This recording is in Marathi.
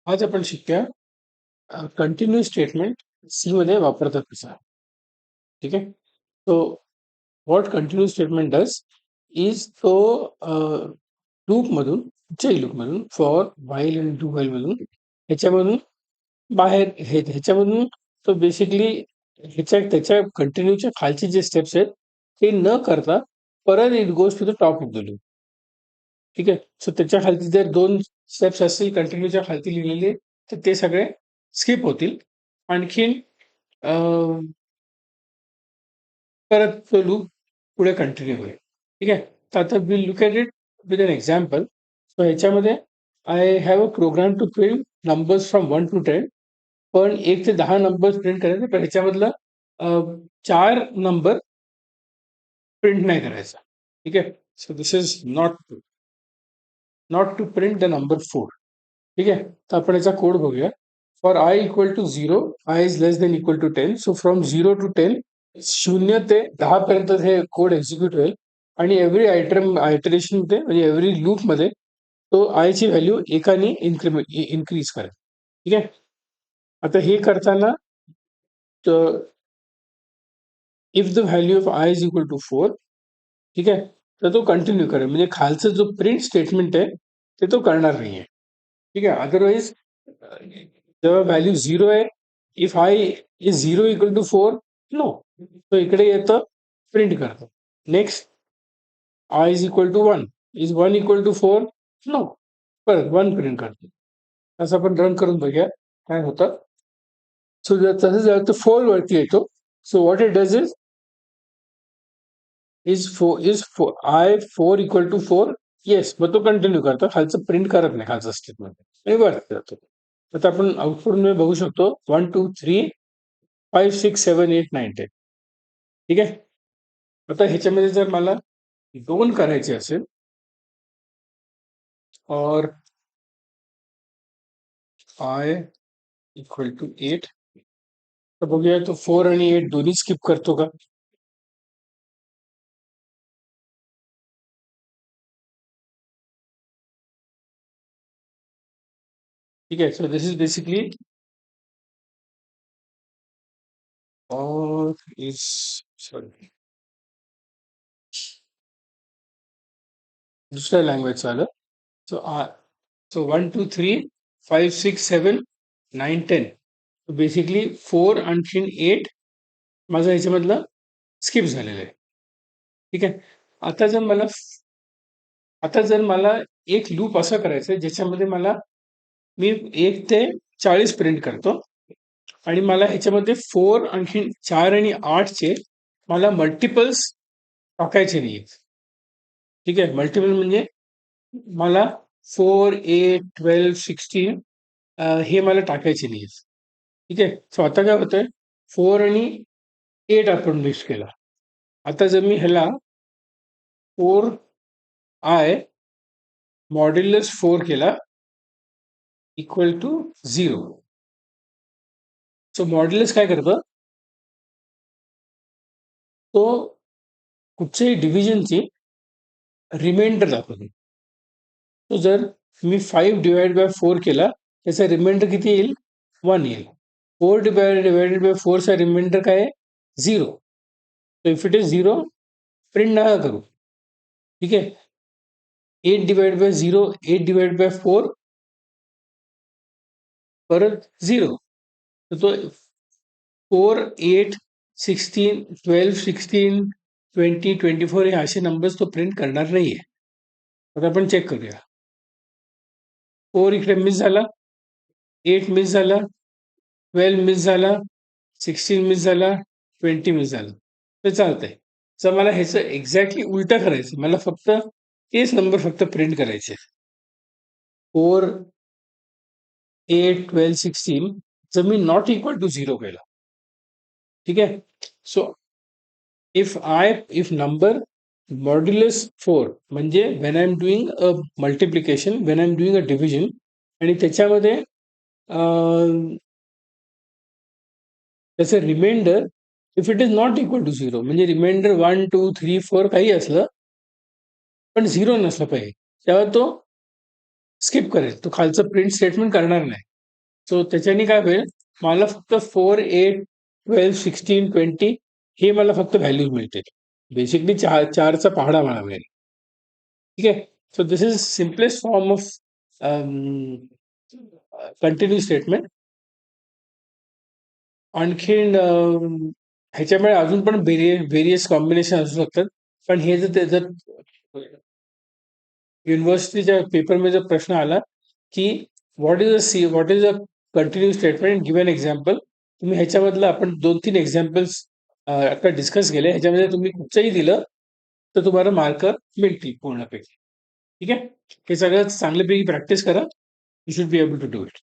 आज आपण शिकूया कंटिन्यू स्टेटमेंट सी मध्ये वापरतात कसं. ठीक आहे. So what continue statement does is तो लूप मधून कुठच्याही लूप मधून फॉर व्हाईल आणि डू व्हाईल मधून ह्याच्यामधून बाहेर ह्याच्यामधून तो बेसिकली त्याच्या कंटिन्यूच्या खालचे जे स्टेप्स आहेत ते न करता परत it goes to the top of the loop. ठीक आहे. सो त्याच्या खालती जर 2 स्टेप्स असतील कंटिन्यूच्या खालती लिहिलेले तर ते सगळे स्किप होतील. आणखीन अ, परत तो लूप पुढे कंटिन्यू होईल. ठीक आहे. तर आता will look at it with an example. So ह्याच्यामध्ये I have a program to print numbers from 1 to 10. पण 1 ते 10 नंबर्स प्रिंट करायचे, पण ह्याच्यामधला 4 नंबर प्रिंट नाही करायचा. ठीक आहे. So this is not to print the number 4. ठीक आहे. तर आपण याचा कोड बघूया. For i equal to 0, i is less than equal to 10. So from 0 to 10, 0 ते 10 पर्यंत हे कोड एक्झिक्यूट होईल आणि एव्हरी आयटरेशन मध्ये म्हणजे एव्हरी लूप मध्ये तो आय ची व्हॅल्यू एकाने इन्क्रीज करेल. ठीक आहे. आता हे करताना if the value of i is equal to 4, ठीक आहे, तर तो कंटिन्यू करेल. म्हणजे खालचं जो प्रिंट स्टेटमेंट आहे ते तो करणार नाहीये. ठीक आहे. अदरवाईज जेव्हा व्हॅल्यू 0 आहे, if i is 0 equal to 4, no, तो इकडे येतं, प्रिंट करतो. Next i is equal to 1, is 1 equal to 4, no, परत 1 प्रिंट करतो. असं आपण रन करून बघूया काय होतं. सो जर तसं झालं तर 4 वरती येतो. So what it does is 4 i 4 equal to 4, yes, मग तो कंटिन्यू करतो, खालचं प्रिंट करत नाही खालचं स्टेटमेंट आणि वरती जातो. आता आपण आउटपुट मध्ये बघू शकतो 1 2 3 5 6 7 8 9 10. ठीक आहे. आता ह्याच्यामध्ये जर मला 2 करायचे असेल और आय इक्वल टू 8, तर बघूया तो 4 आणि 8 दोन्ही स्किप करतो का. ठीक आहे. सो दिस इज बेसिकली और इज सॉरी दुसऱ्या लँग्वेज आलं. सो सो 1 2 3 5 6 7 9 10, बेसिकली 4 आणखीन 8 माझं ह्याच्यामधलं स्किप झालेलं आहे. ठीक आहे. आता जर मला आता जर मला एक लूप असं करायचं आहे ज्याच्यामध्ये मी 1 ते 40 प्रिंट करतो आणि मला ह्याच्यामध्ये 4 आणखीन 4 आणि 8 चे मला मल्टिपल्स टाकायचे नाही. ठीक आहे. मल्टिपल म्हणजे मला 4 8 12 16 हे मला टाकायचे नाही. ठीक आहे. सो आता काय होतंय, 4 आणि 8 आपण मिक्स केला. आता जर मी ह्याला 4 आय मॉड्युलस 4 केला इक्वल टू 0. सो मॉड्युलस काय करतं, तो कुठच्याही डिव्हिजनची रिमाइंडर दाखवतो. तो जर मी 5 डिवाइड बाय 4 केला त्याचा रिमाइंडर किती येईल, 1 येईल. 4 डिवाइडेड बाय 4 चा रिमाइंडर काय आहे, 0. So if it is 0, print नका करू. ठीक आहे. 8 डिवाइड बाय 0, 8 डिवाइड बाय 4, परत 0. तर तो 4 8 16 12 16 20 24 हे असे नंबर्स तो प्रिंट करणार नाहीये. आता आपण चेक करूया. 4 इकडे मिस झाला, 8 मिस झाला, 12 मिस झाला, 16 मिस झाला, 20 मिस झाला. तर चालतंय. जर मला ह्याचं एक्झॅक्टली उलटं करायचं, मला फक्त तेच नंबर फक्त प्रिंट करायचे. 4 8 12 16 जर मी नॉट इक्वल टू 0 केला. ठीक आहे. सो इफ नंबर मॉड्युलस 4 म्हणजे when I am doing a multiplication, when I am doing a division आणि त्याच्यामध्ये त्याचं remainder if it is not equal to 0 म्हणजे रिमाइंडर 1 2 3 4 काही असलं पण 0 नसलं पाहिजे, तेव्हा तो स्किप करेल, तो खालचं प्रिंट स्टेटमेंट करणार नाही. सो त्याच्याने काय होईल, मला फक्त 4, 8, 12, 16, 20 हे मला फक्त व्हॅल्यूज मिळतील. बेसिकली चारचा पहाडा मला मिळेल. ठीक आहे. So this is simplest form of continue statement. आणखीन ह्याच्यामुळे अजून पण व्हेरियस कॉम्बिनेशन असू शकतात. पण हे जर युनिव्हर्सिटीच्या पेपरमध्ये जर प्रश्न आला की what is a continue statement, give an example, तुम्ही ह्याच्यामधलं आपण 2-3 एक्झाम्पल्स आता डिस्कस केले, ह्याच्यामध्ये तुम्ही कुठचंही दिलं तर तुम्हाला मार्क मिळतील पूर्णपैकी. ठीक आहे. हे सगळं चांगल्यापैकी प्रॅक्टिस करा. You should be able to do it.